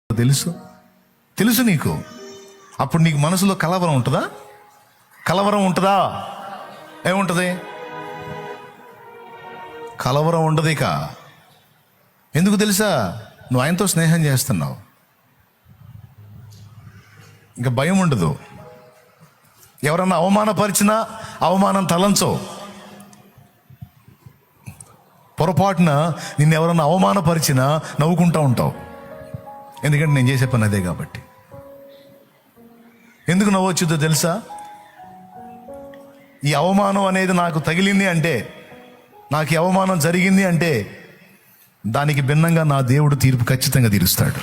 తెలుసు నీకు. అప్పుడు నీకు మనసులో కలవరం ఉంటుందా? కలవరం ఉంటుందా? ఏముంటుంది? కలవరం ఉండదు. ఇక ఎందుకు తెలుసా? నువ్వు ఆయనతో స్నేహం చేస్తున్నావు. ఇంకా భయం ఉండదు. ఎవరన్నా అవమానపరిచినా అవమానం తలంచో. పొరపాటున నిన్ను ఎవరన్నా అవమానపరిచినా నవ్వుకుంటూ ఉంటావు. ఎందుకంటే నేను చేసే పని అదే కాబట్టి. ఎందుకు నవ్వొచ్చుదో తెలుసా? ఈ అవమానం అనేది నాకు తగిలింది అంటే, నాకు ఈ అవమానం జరిగింది అంటే, దానికి భిన్నంగా నా దేవుడు తీర్పు ఖచ్చితంగా తీరుస్తాడు.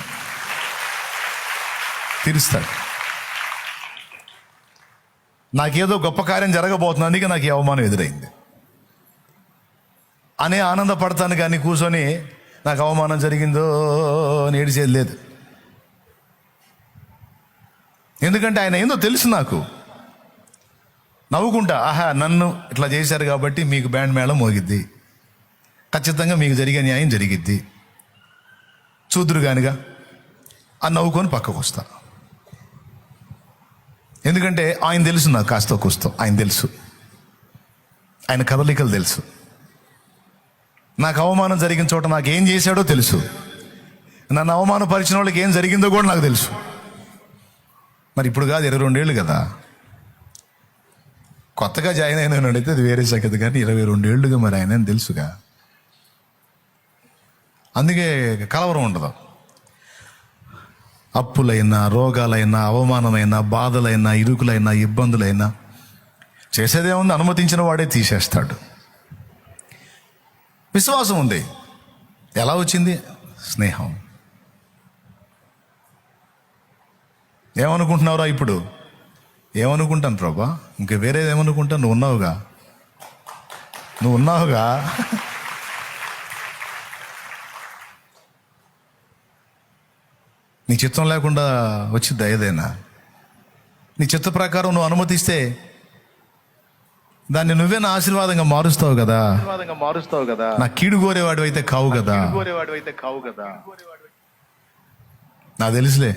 నాకేదో గొప్ప కార్యం జరగబోతుంది, అందుకే నాకు ఈ అవమానం ఎదురైంది అనే ఆనందపడతాను. కానీ కూర్చొని నాకు అవమానం జరిగిందో అని ఏడిచేది లేదు. ఎందుకంటే ఆయన ఏందో తెలుసు నాకు. నవ్వుకుంటా, ఆహా నన్ను ఇట్లా చేశారు కాబట్టి మీకు బ్యాండ్ మేళం మోగిద్ది, ఖచ్చితంగా మీకు జరిగే న్యాయం జరిగిద్ది, చూదురు కానిగా అని నవ్వుకొని పక్కకు వస్తా. ఎందుకంటే ఆయన తెలుసు నాకు కాస్త కూస్తో. ఆయన తెలుసు, ఆయన కదలికలు తెలుసు. నాకు అవమానం జరిగిన చోట నాకు ఏం చేశాడో తెలుసు. నన్ను అవమానపరిచిన వాళ్ళకి ఏం జరిగిందో కూడా నాకు తెలుసు. మరి ఇప్పుడు కాదు, 22 ఏళ్ళు కదా. కొత్తగా జాయిన్ అయిన అడిగితే అది వేరే సంగతి, కానీ 22 ఏళ్ళుగా మరి ఆయన తెలుసుగా. అందుకే కలవరం ఉండదు. అప్పులైనా, రోగాలైనా, అవమానమైనా, బాధలైనా, ఇరుకులైనా, ఇబ్బందులైనా చేసేదేముంది? అనుమతించిన వాడే తీసేస్తాడు. విశ్వాసం ఉంది. ఎలా వచ్చింది? స్నేహం. ఏమనుకుంటున్నావురా ఇప్పుడు? ఏమనుకుంటాను ప్రభా? ఇంకా వేరేది ఏమనుకుంటాను? నువ్వు ఉన్నావుగా. నీ చిత్తం లేకుండా వచ్చిద్దా ఏదైనా? నీ చిత్త ప్రకారం నువ్వు అనుమతిస్తే దాన్ని నువ్వే నా ఆశీర్వాదంగా మారుస్తావు కదా. నా కీడు కోరేవాడు అయితే కావు కదా. నాకు తెలుసులే,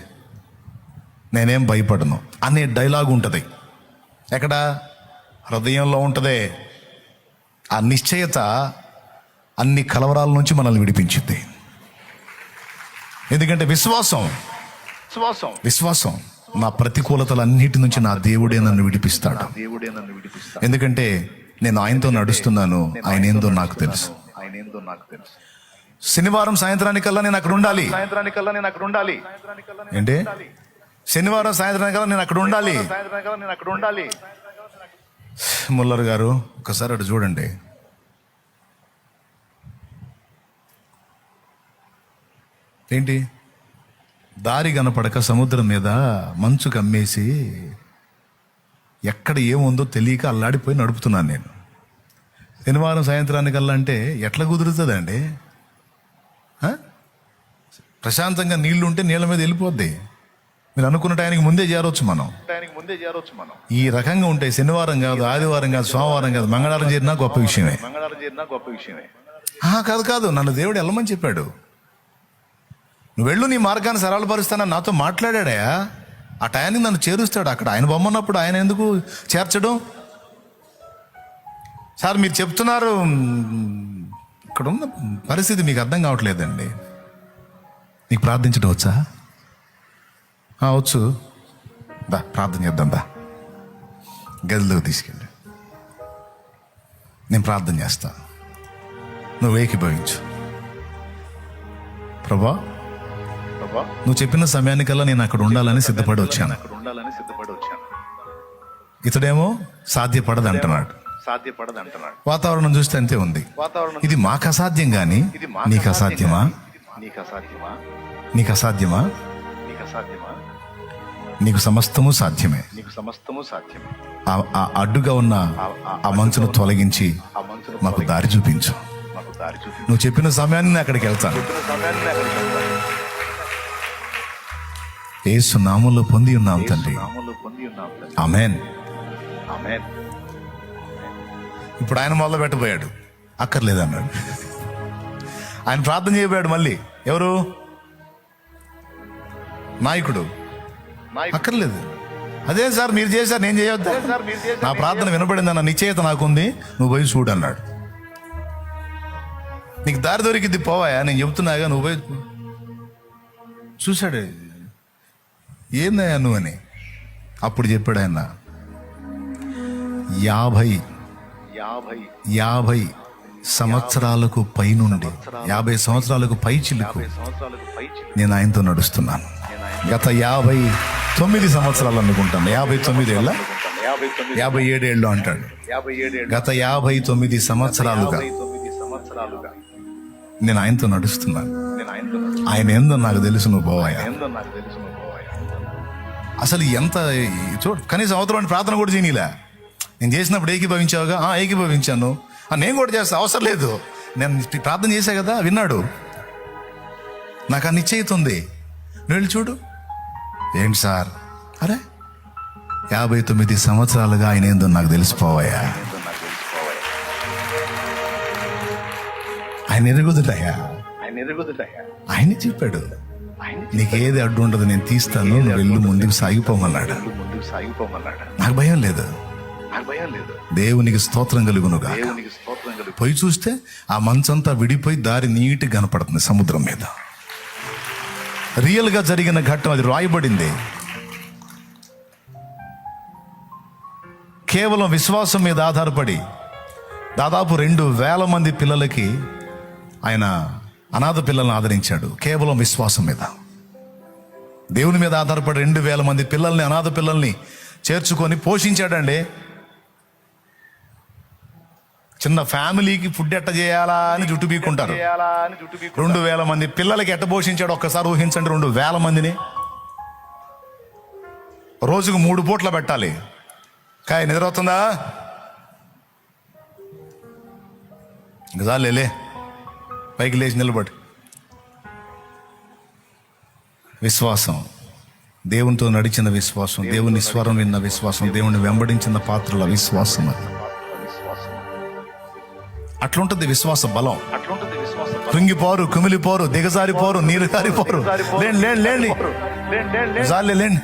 నేనేం భయపడను అనే డైలాగ్ ఉంటుంది. ఎక్కడ? హృదయంలో ఉంటుంది. ఆ నిశ్చయత అన్ని కలవరాల నుంచి మనల్ని విడిపించింది. ఎందుకంటే విశ్వాసం నా ప్రతికూలతలన్నిటి నుంచి నా దేవుడే నన్ను విడిపిస్తాడు. ఎందుకంటే నేను ఆయనతో నడుస్తున్నాను. ఆయన ఏందో నాకు తెలుసు. శనివారం సాయంత్రానికల్లా నేను అక్కడ ఉండాలి. ఏంటి? శనివారం సాయంత్రానికల్లా నేను అక్కడ ఉండాలి. ముల్లర్ గారు ఒకసారి అటు చూడండి. ఏంటి? దారి కనపడక సముద్రం మీద మంచు కమ్మేసి ఎక్కడ ఏముందో తెలియక అల్లాడిపోయి నడుపుతున్నాను నేను. శనివారం సాయంత్రానికల్లా అంటే ఎట్లా కుదురుతుందండి? ప్రశాంతంగా నీళ్లు ఉంటే నీళ్ళ మీద వెళ్ళిపోద్ది. మీరు అనుకున్న టైంకి ముందే చేరవచ్చు మనం. ఈ రకంగా ఉంటాయి. శనివారం కాదు, ఆదివారం కాదు, సోమవారం కాదు, మంగళవారం చేరినా గొప్ప విషయమే. కాదు, నన్ను దేవుడు వెళ్ళమని చెప్పాడు. నువ్వు వెళ్ళు, నీ మార్గాన్ని సరళపరుస్తానని నాతో మాట్లాడా. ఆ టయానికి నన్ను చేరుస్తాడు. అక్కడ ఆయన బొమ్మన్నప్పుడు ఆయన ఎందుకు చేర్చడం? సార్ మీరు చెప్తున్నారు, ఇక్కడ ఉన్న పరిస్థితి మీకు అర్థం కావట్లేదండి. నీకు ప్రార్థించడం వచ్చా? వచ్చు. దా ప్రార్థన చేద్దాం. దా గదిలోకి తీసుకెళ్ళి నేను ప్రార్థన చేస్తా. నువ్వు ఏకీభవించు. ప్రభా, నువ్వు చెప్పిన సమయానికల్లా నేను అక్కడ ఉండాలని సిద్ధపడి వచ్చాను. ఇతడేమో సాధ్యపడదు అంటున్నాడు. వాతావరణం చూస్తే అంతే ఉంది. ఇది మాకు అసాధ్యం, కానీ నీకు అసాధ్యమా? నీకు సమస్తము సాధ్యమే. ఆ అడ్డుగా ఉన్న ఆ మంచును తొలగించి మాకు దారి చూపించు. నువ్వు చెప్పిన సమయాన్ని అక్కడికి వెళ్తాను. యేసు నామములో పొంది ఉన్నాం తండ్రి. ఆమేన్. ఇప్పుడు ఆయన మొదలు పెట్టబోయాడు. అక్కర్లేదన్నాడు. ఆయన ప్రార్థన చేయబోయాడు. మళ్ళీ ఎవరు? నాయకుడు అక్కర్లేదు. అదే సార్ మీరు చేశారు, నేను చేయొద్దా? నా ప్రార్థన వినబడింది అన్న నిశ్చయిత నాకుంది, నువ్వు పోయి చూడు అన్నాడు. నీకు దారి దొరికింది పోవాయా, నేను చెప్తున్నాగా, నువ్వు పోయి చూశాడు. ఏందయ్యా నువ్వు అని అప్పుడు చెప్పాడు ఆయన, 50 సంవత్సరాలకు పైనుండి 50 సంవత్సరాలకు పై చిలుకు నేను ఆయనతో నడుస్తున్నాను. గత 59 సంవత్సరాలు అనుకుంటాను, 59 ఏళ్ళ 57 ఏళ్ళు అంటాడు. గత 59 సంవత్సరాలుగా నేను ఆయనతో నడుస్తున్నాను. ఆయన ఏందో నాకు తెలుసు, నువ్వు పోవాయా. అసలు ఎంత చూడు, కనీసం అవతల ప్రార్థన కూడా చేయనీలే. నేను చేసినప్పుడు ఏకీభవించావుగా, ఏకీభవించాను. నేను కూడా చేస్తా, అవసరం లేదు, నేను ప్రార్థన చేశా కదా, విన్నాడు. నాకు ఆ నిశ్చయిత ఉంది, నువ్వు వెళ్ళి చూడు. ఏంటి సార్, అరే 59 సంవత్సరాలుగా ఆయన ఏందో నాకు తెలిసిపోవాయా. ఆయన ఎరుగుదుటయ్యా, ఆయన చెప్పాడు, నీకేది అడ్డు ఉండదు, నేను తీస్తాను, నువ్వు వెళ్ళు, ముందుకు సాగిపోమన్నాడు. నాకు భయం లేదు. దేవునికి స్తోత్రం కలుగునుగా. పోయి చూస్తే ఆ మంచంతా విడిపోయి దారి నీట్గా కనపడుతుంది సముద్రం మీద. రియల్ గా జరిగిన ఘట్టం, అది రాయబడింది. కేవలం విశ్వాసం మీద ఆధారపడి దాదాపు 2,000 మంది పిల్లలకి ఆయన అనాథ పిల్లల్ని ఆదరించాడు. కేవలం విశ్వాసం మీద, దేవుని మీద ఆధారపడి 2,000 మంది పిల్లల్ని, అనాథ పిల్లల్ని చేర్చుకొని పోషించాడండి. చిన్న ఫ్యామిలీకి ఫుడ్ ఎట్ట చేయాలా అని జుట్టు పీక్కుంటారు. 2,000 మంది పిల్లలకి ఎట్ట పోషించాడు ఒక్కసారి ఊహించండి. 2,000 మందిని రోజుకు 3 పూట్ల పెట్టాలి. కాయ నిద్రవుతుందా? చాలే, పైకి లేచి నిలబడి. విశ్వాసం, దేవునితో నడిచిన విశ్వాసం, దేవుని స్వరం విన్న విశ్వాసం, దేవుని వెంబడించిన పాత్రల విశ్వాసం. అది అట్లుంటుంది విశ్వాస బలం. కృంగిపోరు, కుమిలిపోరు, దిగజారిపోరు, నీరు కారిపోరు. లేండి, జాలే లేండి.